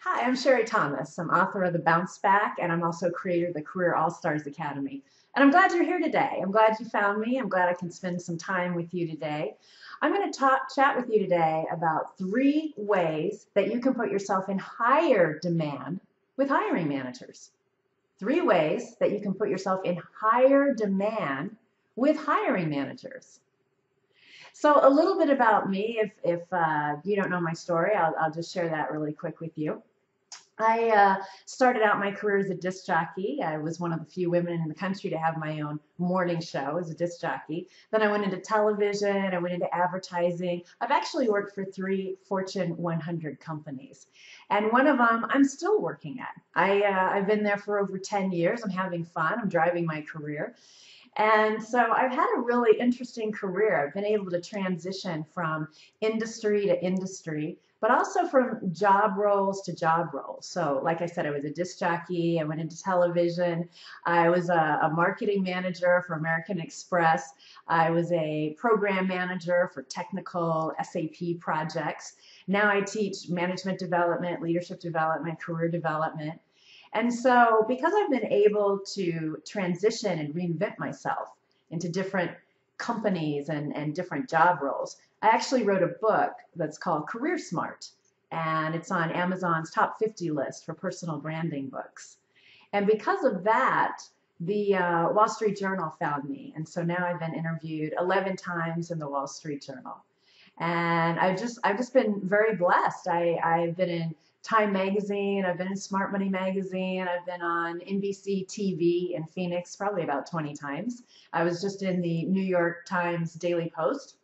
Hi, I'm Sherri Thomas. I'm author of The Bounce Back, and I'm also creator of the Career All-Stars Academy. And I'm glad you're here today. I'm glad you found me. I'm glad I can spend some time with you today. I'm going to chat with you today about 3 ways that you can put yourself in higher demand with hiring managers. 3 ways that you can put yourself in higher demand with hiring managers. So a little bit about me, if you don't know my story, I'll just share that really quick with you. I started out my career as a disc jockey. I was one of the few women in the country to have my own morning show as a disc jockey. Then I went into television, I went into advertising. I've actually worked for 3 Fortune 100 companies. And one of them I'm still working at. I've been there for over 10 years. I'm having fun. I'm driving my career. And so I've had a really interesting career. I've been able to transition from industry to industry, but also from job roles to job roles. So like I said, I was a disc jockey. I went into television. I was a marketing manager for American Express. I was a program manager for technical SAP projects. Now I teach management development, leadership development, career development. And so because I've been able to transition and reinvent myself into different companies and different job roles, I actually wrote a book that's called Career Smart, and it's on Amazon's top 50 list for personal branding books. And because of that, the Wall Street Journal found me. And so now I've been interviewed 11 times in the Wall Street Journal. And I've just been very blessed. I've been in Time Magazine, I've been in Smart Money Magazine, I've been on NBC TV in Phoenix probably about 20 times. I was just in the New York Times Daily Post.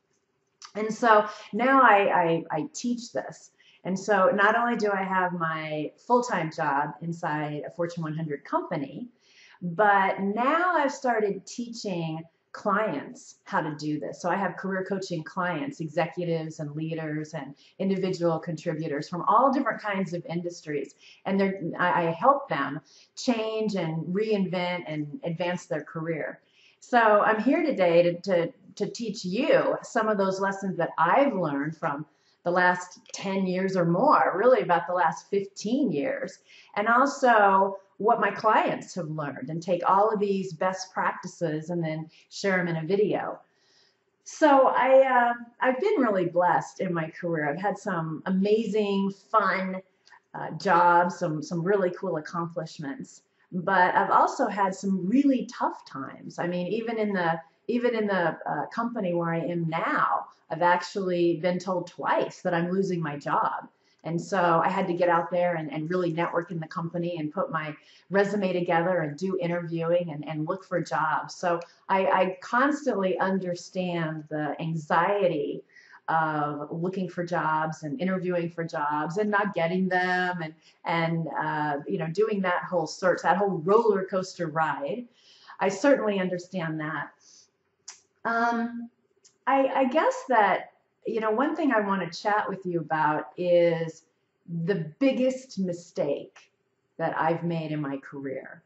And so now I teach this. And so not only do I have my full-time job inside a Fortune 100 company, but now I've started teaching clients how to do this. So I have career coaching clients, executives and leaders and individual contributors from all different kinds of industries. And I help them change and reinvent and advance their career. So I'm here today to teach you some of those lessons that I've learned from the last 10 years or more, really about the last 15 years, and also what my clients have learned, and take all of these best practices and then share them in a video. So I've been really blessed in my career. I've had some amazing, fun jobs, some really cool accomplishments, but I've also had some really tough times. I mean, even in the company where I am now, I've actually been told twice that I'm losing my job. And so I had to get out there and really network in the company and put my resume together and do interviewing and look for jobs. So I constantly understand the anxiety of looking for jobs and interviewing for jobs and not getting them, and doing that whole search, that whole roller coaster ride. I certainly understand that. I guess that, one thing I want to chat with you about is the biggest mistake that I've made in my career.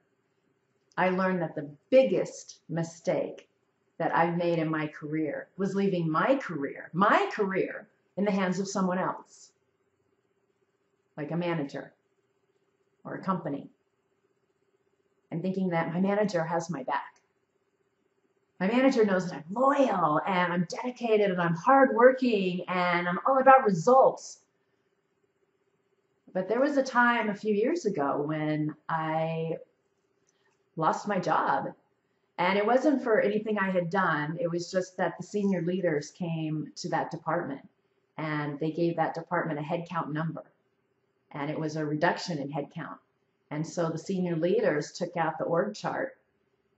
I learned that the biggest mistake that I've made in my career was leaving my career in the hands of someone else, like a manager or a company, and thinking that my manager has my back. My manager knows that I'm loyal and I'm dedicated and I'm hardworking and I'm all about results. But there was a time a few years ago when I lost my job. And it wasn't for anything I had done. It was just that the senior leaders came to that department and they gave that department a headcount number. And it was a reduction in headcount. And so the senior leaders took out the org chart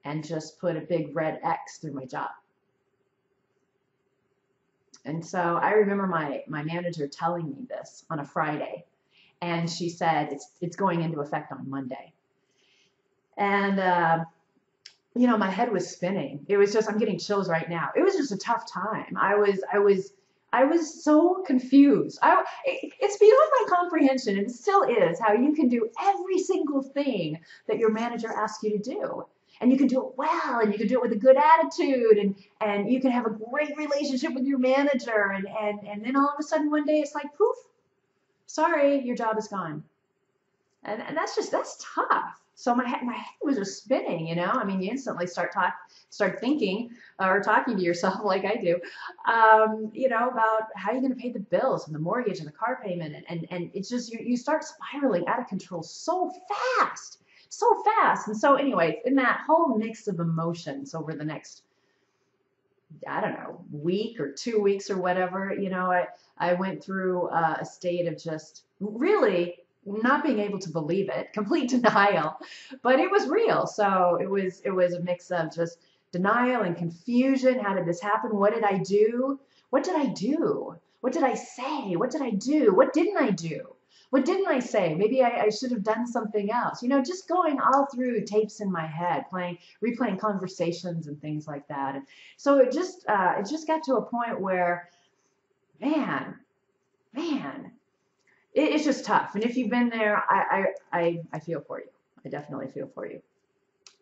and just put a big red X through my job. And so I remember my manager telling me this on a Friday, and she said it's going into effect on Monday. And my head was spinning. It was just, I'm getting chills right now. It was just a tough time. I was so confused. It's beyond my comprehension, and it still is, how you can do every single thing that your manager asks you to do. And you can do it well, and you can do it with a good attitude, and you can have a great relationship with your manager, and then all of a sudden one day it's like, poof, sorry, your job is gone. And that's tough. So my head was just spinning, you know. I mean, you instantly start thinking or talking to yourself like I do, you know, about how you're going to pay the bills and the mortgage and the car payment, and it's just you start spiraling out of control so fast. And so, anyway, in that whole mix of emotions over the next, I don't know, week or 2 weeks or whatever, you know, I went through a state of just really not being able to believe it, complete denial, but it was real. So it was a mix of just denial and confusion. How did this happen? What did I do? What did I do? What did I say? What did I do? What didn't I do? What didn't I say? Maybe I should have done something else. You know, just going all through tapes in my head, replaying conversations and things like that. And so it just got to a point where, man, it's just tough. And if you've been there, I feel for you. I definitely feel for you.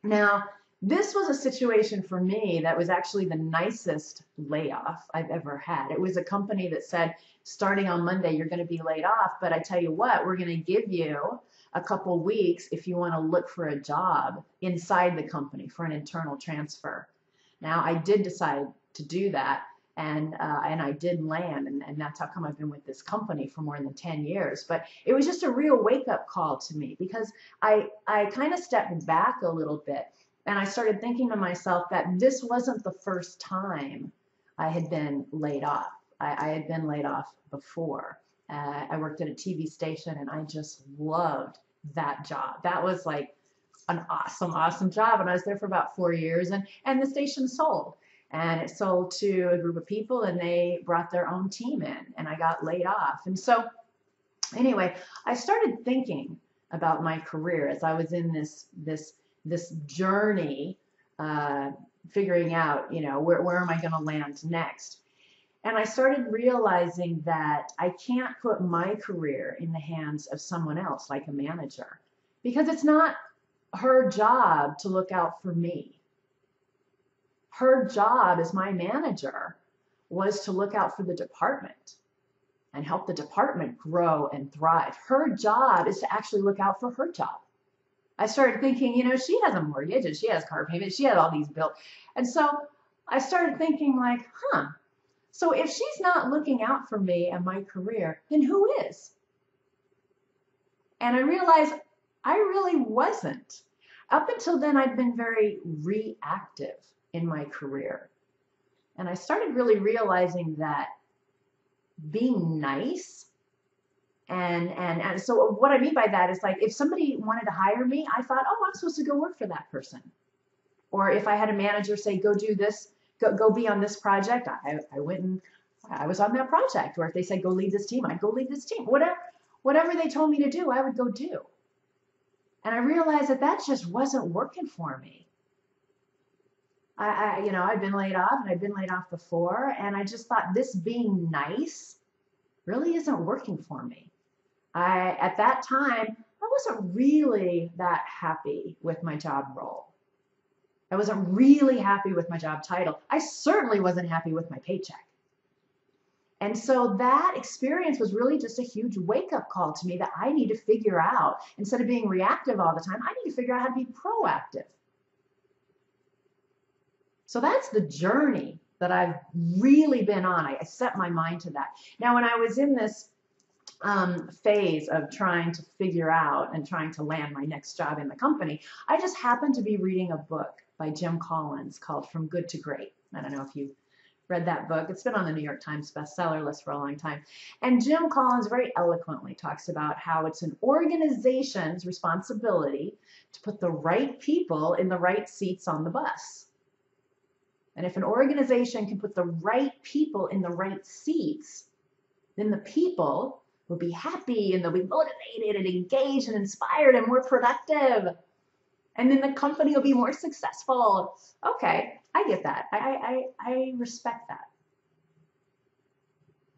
Now, this was a situation for me that was actually the nicest layoff I've ever had. It was a company that said, starting on Monday, you're going to be laid off. But I tell you what, we're going to give you a couple weeks if you want to look for a job inside the company for an internal transfer. Now, I did decide to do that. And I did land, and that's how come I've been with this company for more than 10 years. But it was just a real wake-up call to me, because I kind of stepped back a little bit, and I started thinking to myself that this wasn't the first time I had been laid off. I had been laid off before. I worked at a TV station, and I just loved that job. That was like an awesome job, and I was there for about 4 years, and the station sold. And it sold to a group of people, and they brought their own team in, and I got laid off. And so anyway, I started thinking about my career as I was in this journey, figuring out, you know, where am I going to land next? And I started realizing that I can't put my career in the hands of someone else, like a manager, because it's not her job to look out for me. Her job as my manager was to look out for the department and help the department grow and thrive. Her job is to actually look out for her job. I started thinking, you know, she has a mortgage and she has car payments, she has all these bills. And so I started thinking like, so if she's not looking out for me and my career, then who is? And I realized I really wasn't. Up until then, I'd been very reactive in my career. And I started really realizing that being nice and so what I mean by that is, like, if somebody wanted to hire me, I thought, oh, I'm supposed to go work for that person. Or if I had a manager say, go do this, go be on this project, I went and I was on that project. Or if they said, go lead this team, I'd go lead this team. Whatever they told me to do, I would go do. And I realized that just wasn't working for me. You know, I've been laid off, and I've been laid off before, and I just thought this being nice really isn't working for me. At that time, I wasn't really that happy with my job role. I wasn't really happy with my job title. I certainly wasn't happy with my paycheck. And so that experience was really just a huge wake-up call to me that I need to figure out, instead of being reactive all the time, I need to figure out how to be proactive. So that's the journey that I've really been on. I set my mind to that. Now, when I was in this phase of trying to figure out and trying to land my next job in the company, I just happened to be reading a book by Jim Collins called From Good to Great. I don't know if you read that book. It's been on the New York Times bestseller list for a long time. And Jim Collins very eloquently talks about how it's an organization's responsibility to put the right people in the right seats on the bus. And if an organization can put the right people in the right seats, then the people will be happy, and they'll be motivated and engaged and inspired and more productive. And then the company will be more successful. Okay, I get that. I respect that.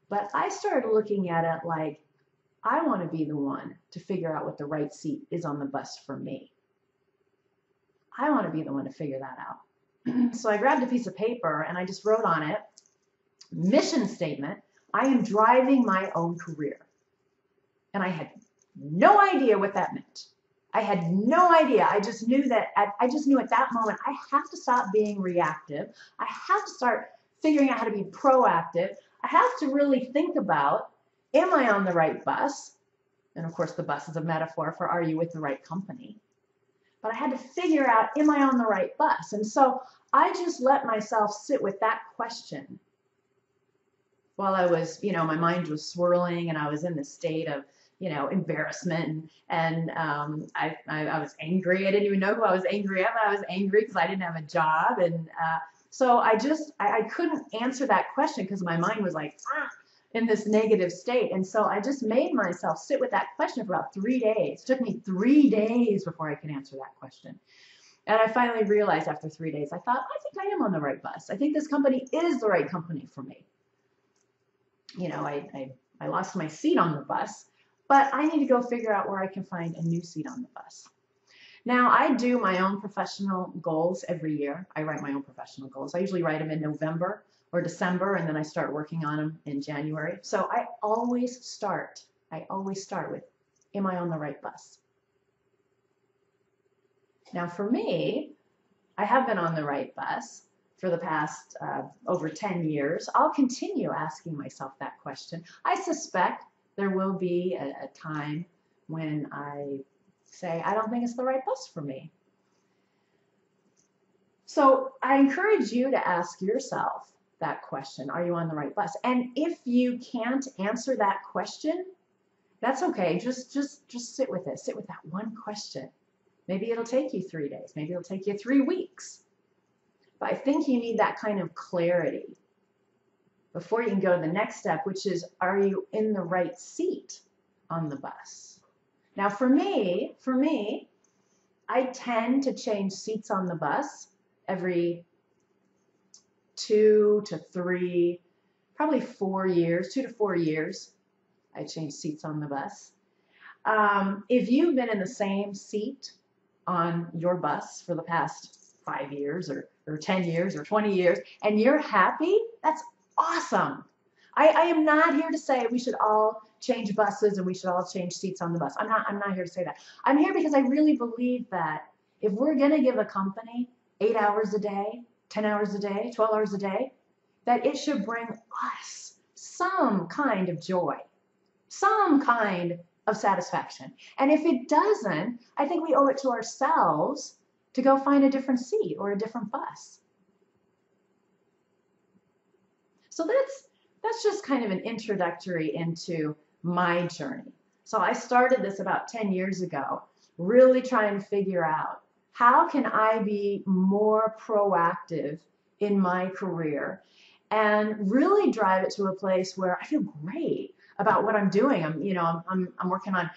But I started looking at it like, I want to be the one to figure out what the right seat is on the bus for me. I want to be the one to figure that out. So I grabbed a piece of paper and I just wrote on it, mission statement, I am driving my own career. And I had No idea what that meant. I had no idea. I just knew that I just knew at that moment I have to stop being reactive. I have to start figuring out how to be proactive. I have to really think about, am I on the right bus? And of course, the bus is a metaphor for, are you with the right company? But I had to figure out, am I on the right bus? And so I just let myself sit with that question while I was, my mind was swirling and I was in this state of, embarrassment and I was angry. I didn't even know who I was angry at, but I was angry because I didn't have a job. And so I couldn't answer that question because my mind was like, in this negative state. And so I just made myself sit with that question for about 3 days. It took me 3 days before I could answer that question. And I finally realized after 3 days, I thought, I think I am on the right bus. I think this company is the right company for me. I lost my seat on the bus, but I need to go figure out where I can find a new seat on the bus. Now, I do my own professional goals every year. I write my own professional goals. I usually write them in November or December, and then I start working on them in January. So I always start with, am I on the right bus? Now, for me, I have been on the right bus for the past over 10 years. I'll continue asking myself that question. I suspect there will be a time when I say, I don't think it's the right bus for me. So I encourage you to ask yourself that question, are you on the right bus? And if you can't answer that question, that's okay. Just sit with it. Sit with that one question. Maybe it'll take you 3 days. Maybe it'll take you 3 weeks. But I think you need that kind of clarity before you can go to the next step, which is, are you in the right seat on the bus? Now, for me, I tend to change seats on the bus every 2 to 3, probably 4 years, 2 to 4 years. I change seats on the bus. If you've been in the same seat on your bus for the past 5 years or 10 years or 20 years and you're happy, that's awesome. I am not here to say we should all change buses and we should all change seats on the bus. I'm not here to say that. I'm here because I really believe that if we're going to give a company 8 hours a day, 10 hours a day, 12 hours a day, that it should bring us some kind of joy, some kind of satisfaction. And if it doesn't, I think we owe it to ourselves to go find a different seat or a different bus. So that's just kind of an introductory into my journey. So I started this about 10 years ago, really trying to figure out, how can I be more proactive in my career and really drive it to a place where I feel great about what I'm doing. I'm working on,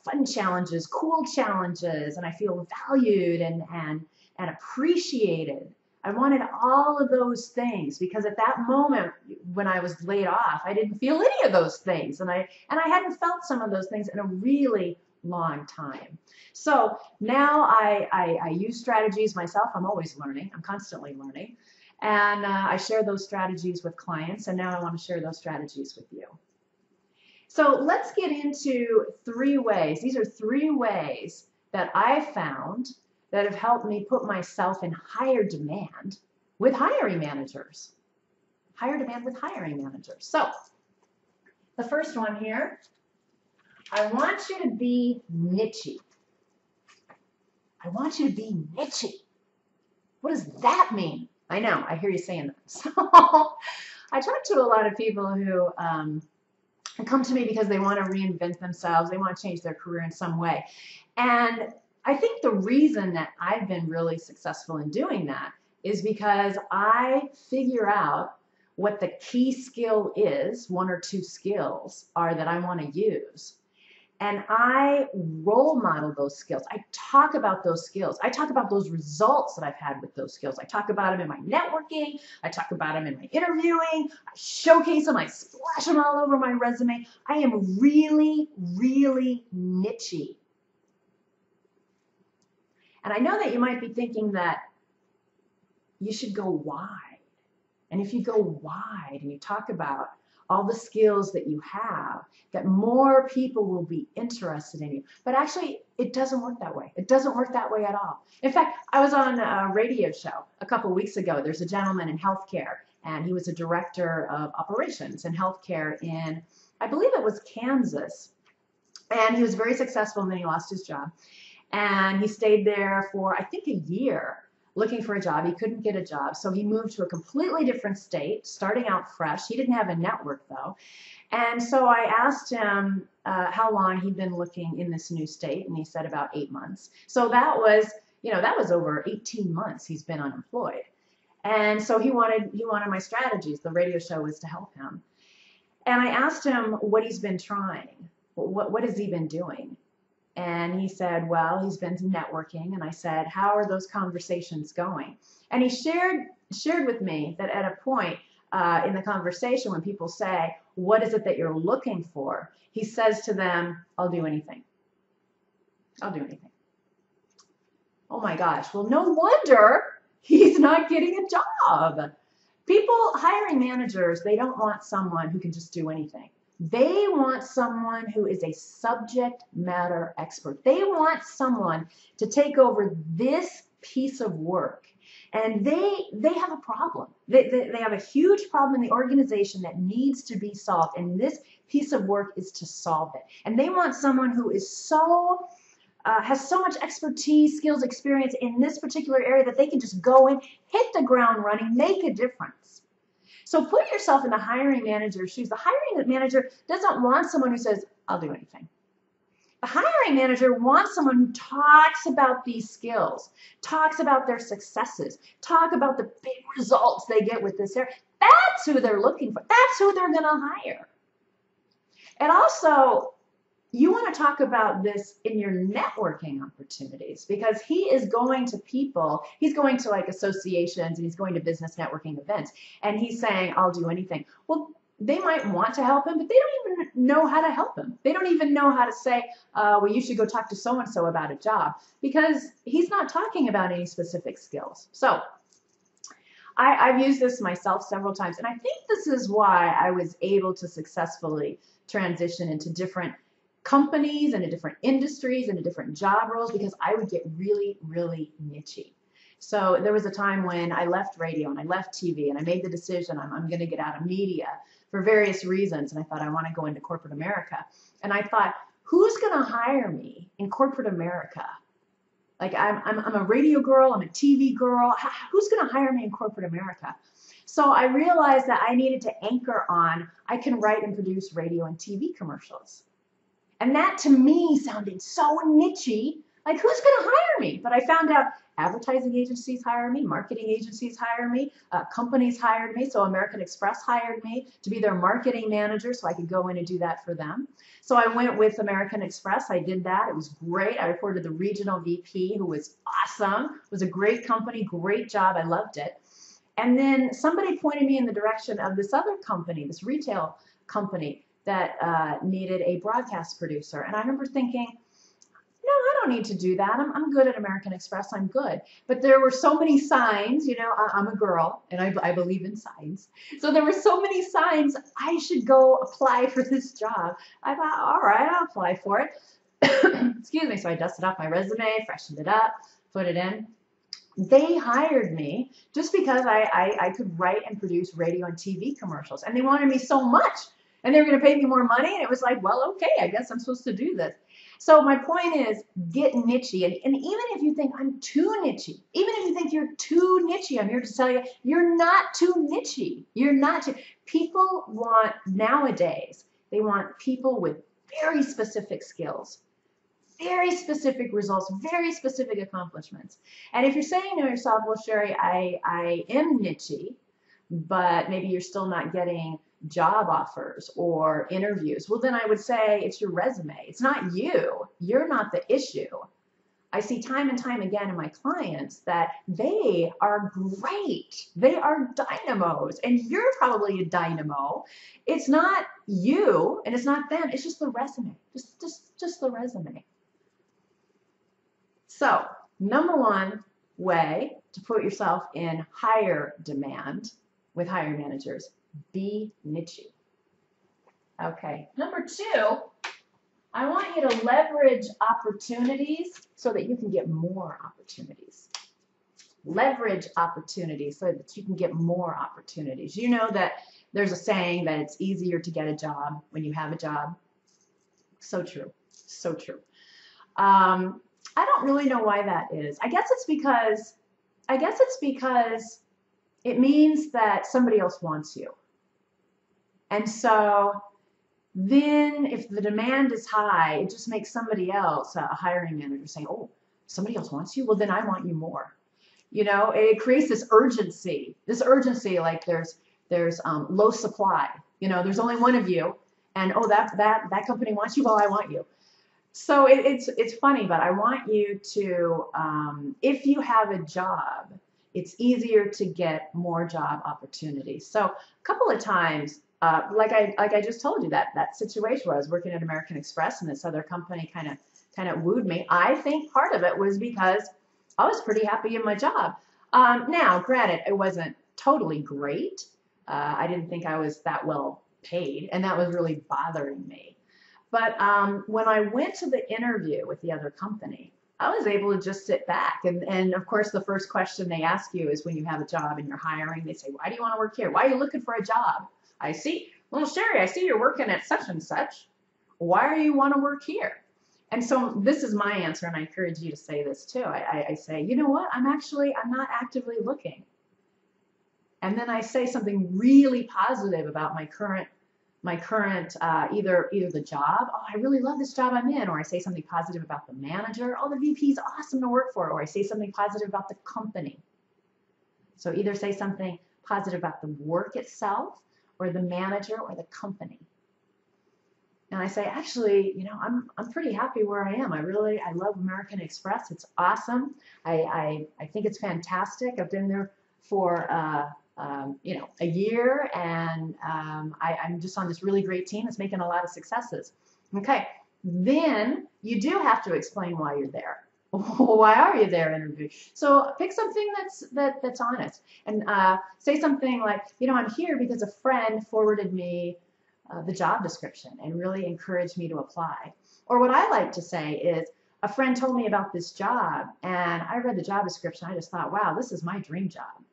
fun challenges, cool challenges, and I feel valued and appreciated. I wanted all of those things because at that moment when I was laid off, I didn't feel any of those things, and I hadn't felt some of those things in a really long time. So now I use strategies myself. I'm always learning. I'm constantly learning. And I share those strategies with clients, and now I want to share those strategies with you. So let's get into 3 ways. These are 3 ways that I found that have helped me put myself in higher demand with hiring managers. Higher demand with hiring managers. So the first one here, I want you to be niche-y. I want you to be niche-y. What does that mean? I know, I hear you saying that. So I talk to a lot of people who come to me because they want to reinvent themselves. They want to change their career in some way. And I think the reason that I've been really successful in doing that is because I figure out what the key skill is, 1 or 2 skills are that I want to use. And I role model those skills. I talk about those skills. I talk about those results that I've had with those skills. I talk about them in my networking. I talk about them in my interviewing. I showcase them. I splash them all over my resume. I am really, really niche-y. And I know that you might be thinking that you should go wide. And if you go wide and you talk about all the skills that you have, that more people will be interested in you. But actually, it doesn't work that way. It doesn't work that way at all. In fact, I was on a radio show a couple weeks ago. There's a gentleman in healthcare, and he was a director of operations in healthcare in, I believe it was Kansas. And he was very successful, and then he lost his job. And he stayed there for, I think, a year looking for a job. He couldn't get a job, so he moved to a completely different state, starting out fresh. He didn't have a network, though. And so I asked him how long he'd been looking in this new state, and he said about 8 months. So that was, that was over 18 months he's been unemployed. And so he wanted my strategies. The radio show was to help him. And I asked him what he's been trying. What has he been doing? And he said, well, he's been networking. And I said, how are those conversations going? And he shared with me that at a point in the conversation, when people say, what is it that you're looking for? He says to them, I'll do anything. I'll do anything. Oh my gosh. Well, no wonder he's not getting a job. People, hiring managers, they don't want someone who can just do anything. They want someone who is a subject matter expert. They want someone to take over this piece of work. And they have a problem. They have a huge problem in the organization that needs to be solved. And this piece of work is to solve it. And they want someone who is has so much expertise, skills, experience in this particular area that they can just go in, hit the ground running, make a difference. So put yourself in the hiring manager's shoes. The hiring manager doesn't want someone who says, I'll do anything. The hiring manager wants someone who talks about these skills, talks about their successes, talk about the big results they get with this area. That's who they're looking for. That's who they're going to hire. And also, you want to talk about this in your networking opportunities, because he is going to people, he's going to like associations, and he's going to business networking events, and he's saying, I'll do anything. Well, they might want to help him, but they don't even know how to help him. They don't even know how to say, well, you should go talk to so-and-so about a job, because he's not talking about any specific skills. So I've used this myself several times, and I think this is why I was able to successfully transition into different companies and in different industries and in different job roles, because I would get really, really nichey. So there was a time when I left radio and I left TV and I made the decision I'm going to get out of media for various reasons. And I thought I want to go into corporate America. And I thought, who's going to hire me in corporate America? Like I'm a radio girl, I'm a TV girl. Who's going to hire me in corporate America? So I realized that I needed to anchor on, I can write and produce radio and TV commercials. And that to me sounded so nichey, like who's going to hire me? But I found out advertising agencies hire me, marketing agencies hire me, companies hired me. So American Express hired me to be their marketing manager so I could go in and do that for them. So I went with American Express. I did that. It was great. I reported to the regional VP, who was awesome. It was a great company, great job. I loved it. And then somebody pointed me in the direction of this other company, this retail company, that needed a broadcast producer. And I remember thinking, no, I don't need to do that. I'm good at American Express. I'm good. But there were so many signs, I'm a girl and I believe in signs. So there were so many signs I should go apply for this job. I thought, all right, I'll apply for it. Excuse me. So I dusted off my resume, freshened it up, put it in. They hired me just because I could write and produce radio and TV commercials. And they wanted me so much. And they were going to pay me more money. And it was like, well, okay, I guess I'm supposed to do this. So my point is, get nichey. And even if you think I'm too nichey, even if you think you're too nichey, I'm here to tell you, you're not too nichey. You're not too. People want, nowadays, they want people with very specific skills, very specific results, very specific accomplishments. And if you're saying to yourself, well, Sherri, I am nichey, but maybe you're still not getting job offers or interviews, well, then I would say it's your resume. It's not you. You're not the issue. I see time and time again in my clients that they are great. They are dynamos, and you're probably a dynamo. It's not you, and it's not them. It's just the resume. Just the resume. So, number one way to put yourself in higher demand with hiring managers, be nichey. Okay. Number two, I want you to leverage opportunities so that you can get more opportunities. Leverage opportunities so that you can get more opportunities. You know that there's a saying that it's easier to get a job when you have a job. So true. So true. I don't really know why that is. I guess it's because it means that somebody else wants you. And so then if the demand is high, it just makes somebody else, a hiring manager, say, oh, somebody else wants you? Well, then I want you more. You know, it creates this urgency like there's low supply. You know, there's only one of you, and oh, that company wants you, well, I want you. So it's funny, but I want you to, if you have a job, it's easier to get more job opportunities. So a couple of times, like I just told you, that situation where I was working at American Express and this other company kind of wooed me. I think part of it was because I was pretty happy in my job. Now, granted, it wasn't totally great. I didn't think I was that well paid, and that was really bothering me. But when I went to the interview with the other company, I was able to just sit back. And of course, the first question they ask you is when you have a job and you're hiring, they say, why do you want to work here? Why are you looking for a job? I see, well, Sherri, I see you're working at such and such. Why do you want to work here? And so this is my answer, and I encourage you to say this too. I say, you know what? I'm not actively looking. And then I say something really positive about my current either the job, oh, I really love this job I'm in, or I say something positive about the manager, oh, the VP is awesome to work for, or I say something positive about the company. So either say something positive about the work itself, or the manager, or the company. And I say, actually, you know, I'm pretty happy where I am. I love American Express. It's awesome. I think it's fantastic. I've been there for you know, a year, and I'm just on this really great team that's making a lot of successes. Okay, then you do have to explain why you're there. Why are you there? Interview. So pick something that's honest, and say something like, you know, I'm here because a friend forwarded me the job description and really encouraged me to apply. Or what I like to say is, a friend told me about this job, and I read the job description. I just thought, wow, this is my dream job.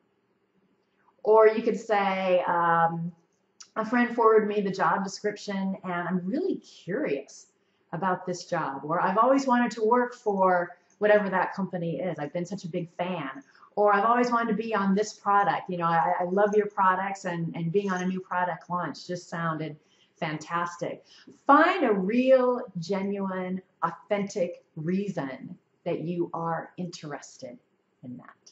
Or you could say, a friend forwarded me the job description, and I'm really curious about this job. Or I've always wanted to work for whatever that company is. I've been such a big fan. Or I've always wanted to be on this product. You know, I love your products, and being on a new product launch just sounded fantastic. Find a real, genuine, authentic reason that you are interested in that.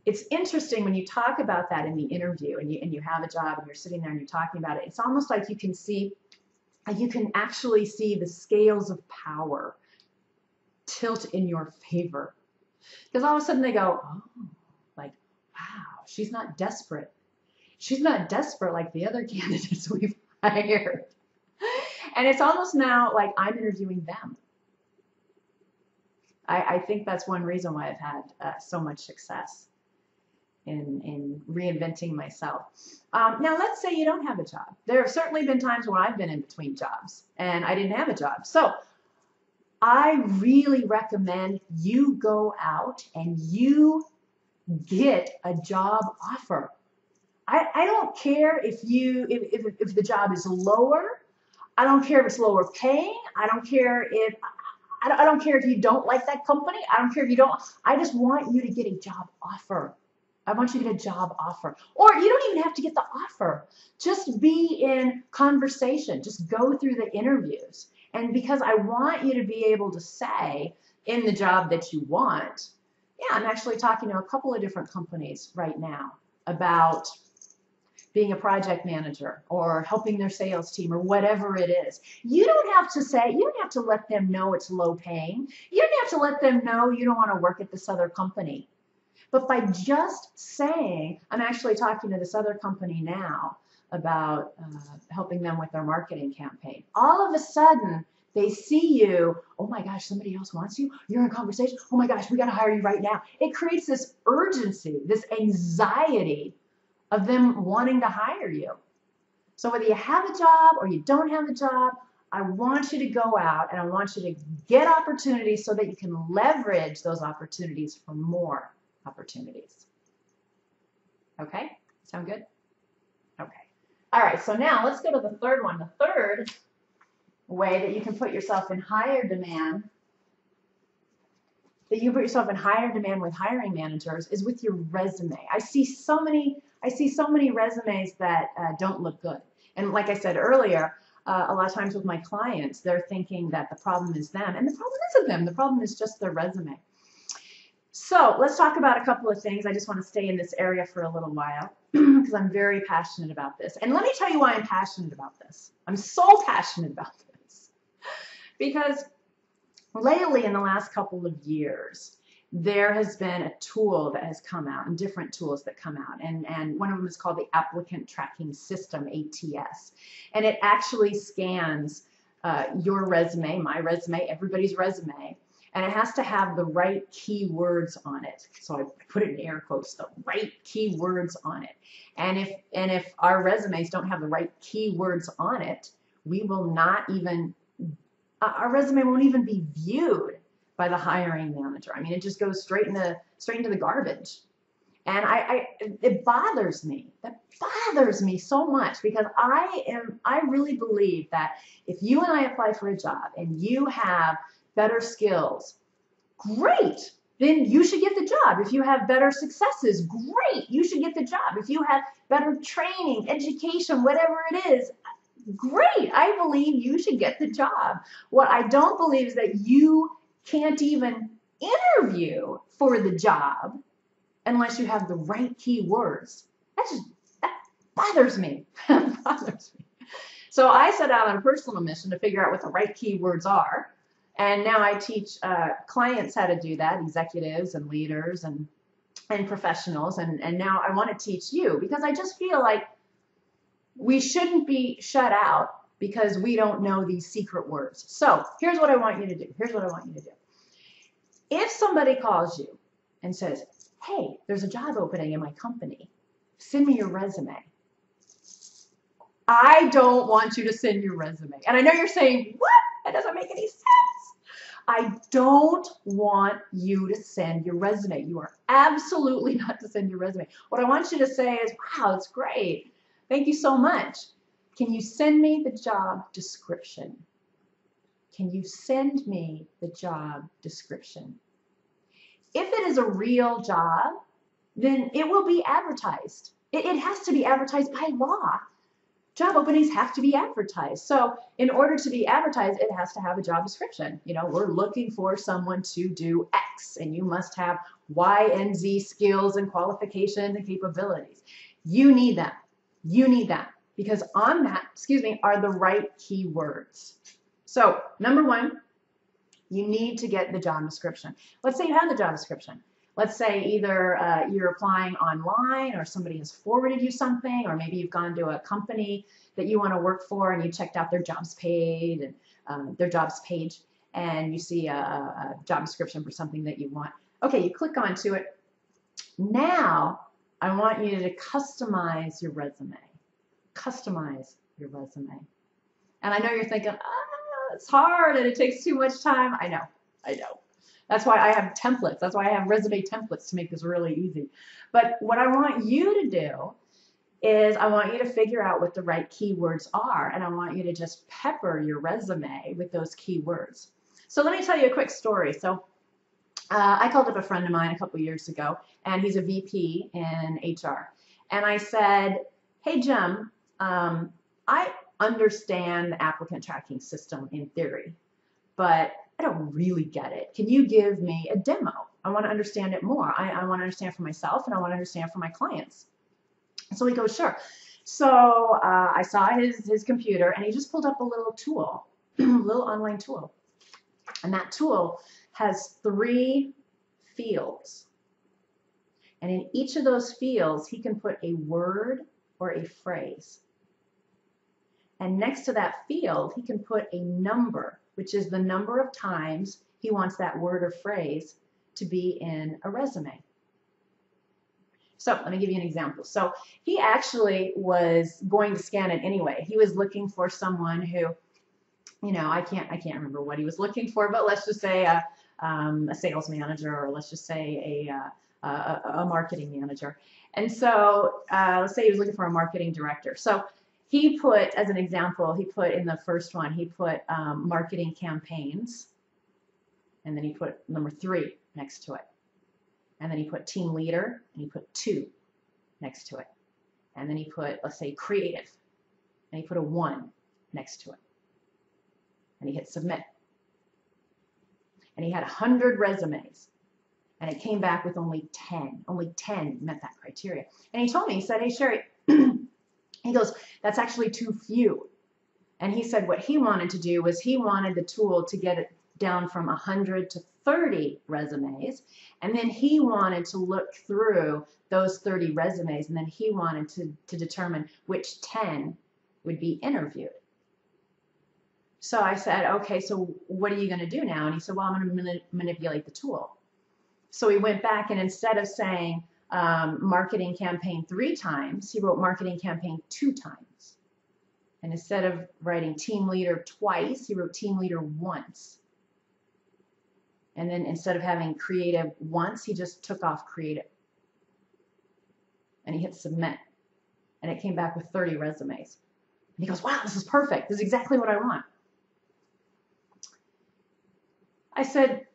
It's interesting when you talk about that in the interview, and you have a job and you're sitting there and you're talking about it. It's almost like you can actually see the scales of power tilt in your favor. Because all of a sudden they go, oh, like, wow, she's not desperate. She's not desperate like the other candidates we've hired. And it's almost now like I'm interviewing them. I think that's one reason why I've had so much success in reinventing myself. Now, let's say you don't have a job. There have certainly been times when I've been in between jobs and I didn't have a job. So I really recommend you go out and you get a job offer. I don't care if the job is lower. I don't care if it's lower paying. I don't care if you don't like that company. I don't care if you don't. I just want you to get a job offer. I want you to get a job offer. Or you don't even have to get the offer. Just be in conversation. Just go through the interviews. And because I want you to be able to say in the job that you want, yeah, I'm actually talking to a couple of different companies right now about being a project manager or helping their sales team or whatever it is. You don't have to let them know it's low paying. You don't have to let them know you don't want to work at this other company. But by just saying, I'm actually talking to this other company now about helping them with their marketing campaign. All of a sudden, they see you, oh my gosh, somebody else wants you? You're in conversation? Oh my gosh, we got to hire you right now. It creates this urgency, this anxiety of them wanting to hire you. So whether you have a job or you don't have a job, I want you to go out and I want you to get opportunities so that you can leverage those opportunities for more opportunities. Okay? Sound good? Okay. All right, so now let's go to the third one. The third way that you can put yourself in higher demand, with hiring managers is with your resume. I see so many resumes that don't look good. And like I said earlier, a lot of times with my clients, they're thinking that the problem is them, and the problem isn't them. The problem is just their resume. So let's talk about a couple of things. I just want to stay in this area for a little while because I'm very passionate about this. And let me tell you why I'm passionate about this. I'm so passionate about this because lately, in the last couple of years, there has been a tool that has come out, and different tools that come out, and one of them is called the Applicant Tracking System, ATS, and it actually scans your resume, my resume, everybody's resume, and it has to have the right keywords on it. So I put it in air quotes, the right keywords on it. And if our resumes don't have the right keywords on it, we will not even our resume won't even be viewed by the hiring manager. I mean, it just goes straight into the garbage. And it bothers me. That bothers me so much because I really believe that if you and I apply for a job and you have better skills, great, then you should get the job. If you have better successes, great, you should get the job. If you have better training, education, whatever it is, great, I believe you should get the job. What I don't believe is that you can't even interview for the job unless you have the right keywords. That bothers me. That bothers me. So I set out on a personal mission to figure out what the right keywords are. And now I teach clients how to do that, executives and leaders and professionals. And now I want to teach you because I just feel like we shouldn't be shut out because we don't know these secret words. So here's what I want you to do. Here's what I want you to do. If somebody calls you and says, hey, there's a job opening in my company, send me your resume. I don't want you to send your resume. And I know you're saying, what? That doesn't make any sense. I don't want you to send your resume. You are absolutely not to send your resume. What I want you to say is, wow, that's great. Thank you so much. Can you send me the job description? Can you send me the job description? If it is a real job, then it will be advertised. It has to be advertised by law. Job openings have to be advertised. So in order to be advertised, it has to have a job description. You know, we're looking for someone to do X, and you must have Y and Z skills and qualifications and capabilities. You need that. You need that because on that, are the right keywords. So number one, you need to get the job description. Let's say you have the job description. Let's say either you're applying online or somebody has forwarded you something, or maybe you've gone to a company that you want to work for and you checked out their jobs page and their jobs page, and you see a job description for something that you want. Okay, you click onto it. Now I want you to customize your resume. Customize your resume. And I know you're thinking, it's hard and it takes too much time. I know. That's why I have templates. That's why I have resume templates to make this really easy. But what I want you to do is I want you to figure out what the right keywords are, and I want you to just pepper your resume with those keywords. So let me tell you a quick story. So I called up a friend of mine a couple years ago, and he's a VP in HR. And I said, hey, Jim, I understand the applicant tracking system in theory, but I don't really get it. Can you give me a demo? I want to understand it more. I want to understand for myself, and I want to understand for my clients. So he goes, sure. So I saw his computer, and he just pulled up a little tool, a little online tool. And that tool has 3 fields. And in each of those fields, he can put a word or a phrase. And next to that field, he can put a number, which is the number of times he wants that word or phrase to be in a resume. So let me give you an example. So he actually was going to scan it anyway. He was looking for someone who, I can't remember what he was looking for, but let's just say a sales manager, or let's just say a marketing manager. And so let's say he was looking for a marketing director. So he put, as an example, he put in the first one, he put marketing campaigns, and then he put number 3 next to it. And then he put team leader, and he put 2 next to it. And then he put, let's say, creative, and he put a 1 next to it. And he hit submit. And he had 100 resumes, and it came back with only 10. Only 10 met that criteria. And he told me, he said, hey, Sherri, he goes, that's actually too few. And he said what he wanted to do was he wanted the tool to get it down from 100 to 30 resumes, and then he wanted to look through those 30 resumes, and then he wanted to determine which 10 would be interviewed. So I said, okay, so what are you going to do now? And he said, well, I'm going to manipulate the tool. So he went back, and instead of saying marketing campaign 3 times, he wrote marketing campaign 2 times. And instead of writing team leader twice, he wrote team leader once. And then instead of having creative once, he just took off creative. And he hit submit. And it came back with 30 resumes. And he goes, wow, this is perfect. This is exactly what I want. I said,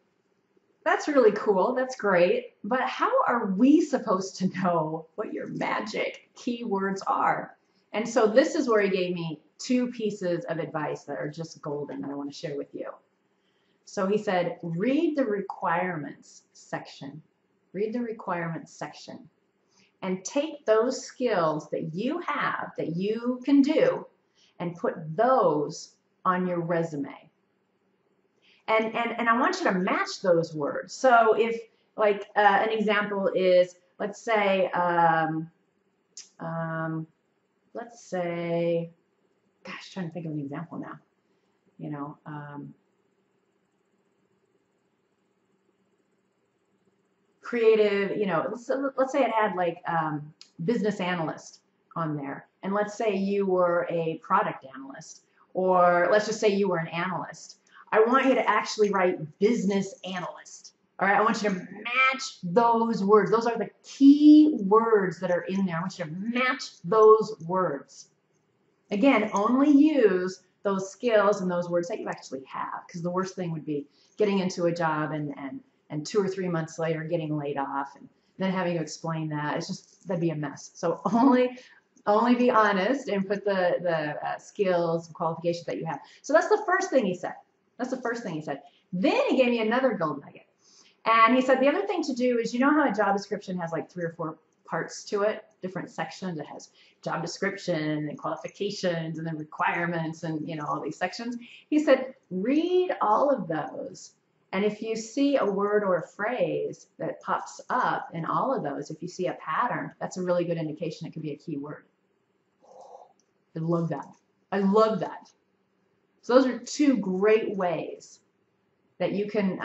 that's really cool. That's great. But how are we supposed to know what your magic keywords are? And so this is where he gave me 2 pieces of advice that are just golden that I want to share with you. So he said, read the requirements section. Read the requirements section. And take those skills that you have, that you can do, and put those on your resume. And I want you to match those words. So if, like, an example is, let's say, gosh, trying to think of an example now. Creative, let's say it had like business analyst on there. And let's say you were a product analyst, or let's just say you were an analyst. I want you to actually write business analyst. All right, I want you to match those words. Those are the key words that are in there. I want you to match those words. Again, only use those skills and those words that you actually have, because the worst thing would be getting into a job and 2 or 3 months later getting laid off and then having to explain that. It's just, that'd be a mess. So only be honest and put the skills and qualifications that you have. So that's the first thing he said. That's the first thing he said. Then he gave me another gold nugget. And he said the other thing to do is, how a job description has like 3 or 4 parts to it, different sections. It has job description and qualifications and then requirements and, all these sections. He said, read all of those. And if you see a word or a phrase that pops up in all of those, if you see a pattern, that's a really good indication it could be a key word. I love that. I love that. So those are 2 great ways that you can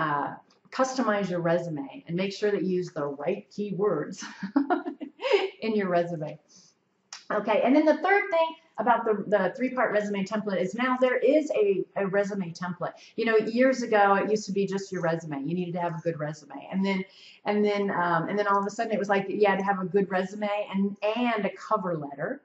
customize your resume and make sure that you use the right keywords in your resume. Okay, and then the third thing about the 3-part resume template is now there is a resume template. Years ago it used to be just your resume. You needed to have a good resume, and then all of a sudden it was like you had to have a good resume and a cover letter.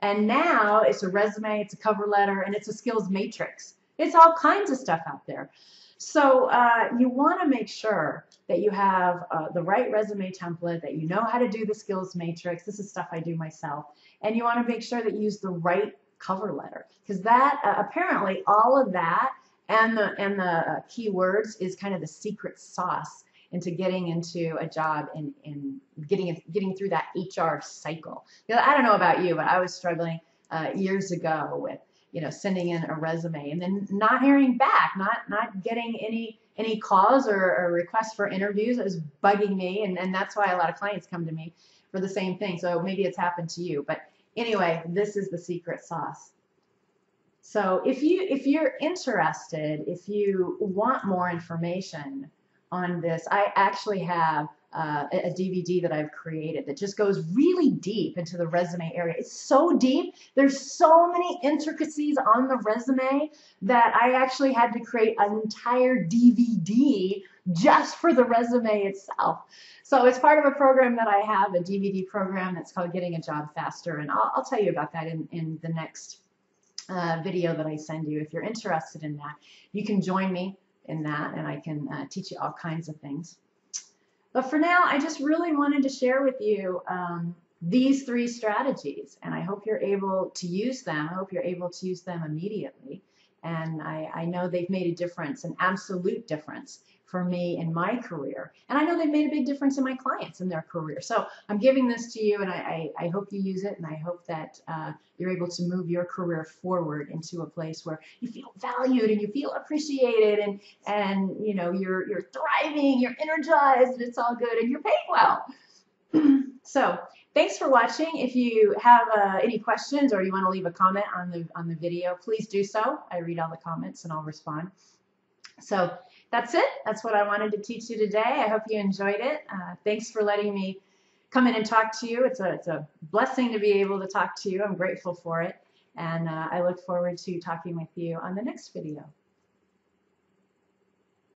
And now it's a resume, it's a cover letter, and it's a skills matrix. It's all kinds of stuff out there. So you want to make sure that you have the right resume template, that you know how to do the skills matrix. This is stuff I do myself. And you want to make sure that you use the right cover letter, because that apparently all of that and the keywords is kind of the secret sauce into getting into a job and getting through that HR cycle. I don't know about you, but I was struggling years ago with sending in a resume and then not hearing back, not getting any calls or requests for interviews. It was bugging me, and that's why a lot of clients come to me for the same thing. So maybe it's happened to you, but anyway, this is the secret sauce. So if you're interested, if you want more information on this, I actually have a DVD that I've created that just goes really deep into the resume area. It's so deep. There's so many intricacies on the resume that I actually had to create an entire DVD just for the resume itself. So it's part of a program that I have, a DVD program that's called Getting a Job Faster, and I'll tell you about that in the next video that I send you. If you're interested in that, you can join me in that, and I can teach you all kinds of things. But for now, I just really wanted to share with you these 3 strategies, and I hope you're able to use them. I hope you're able to use them immediately. And I know they've made a difference, an absolute difference for me in my career. And I know they've made a big difference in my clients in their career. So I'm giving this to you, and I hope you use it, and I hope that you're able to move your career forward into a place where you feel valued and you feel appreciated, and you know, you're thriving, you're energized, and it's all good, and you're paid well. So thanks for watching. If you have any questions or you want to leave a comment on the video, please do so. I read all the comments and I'll respond. So that's it. That's what I wanted to teach you today. I hope you enjoyed it. Thanks for letting me come in and talk to you. It's a blessing to be able to talk to you. I'm grateful for it. And I look forward to talking with you on the next video.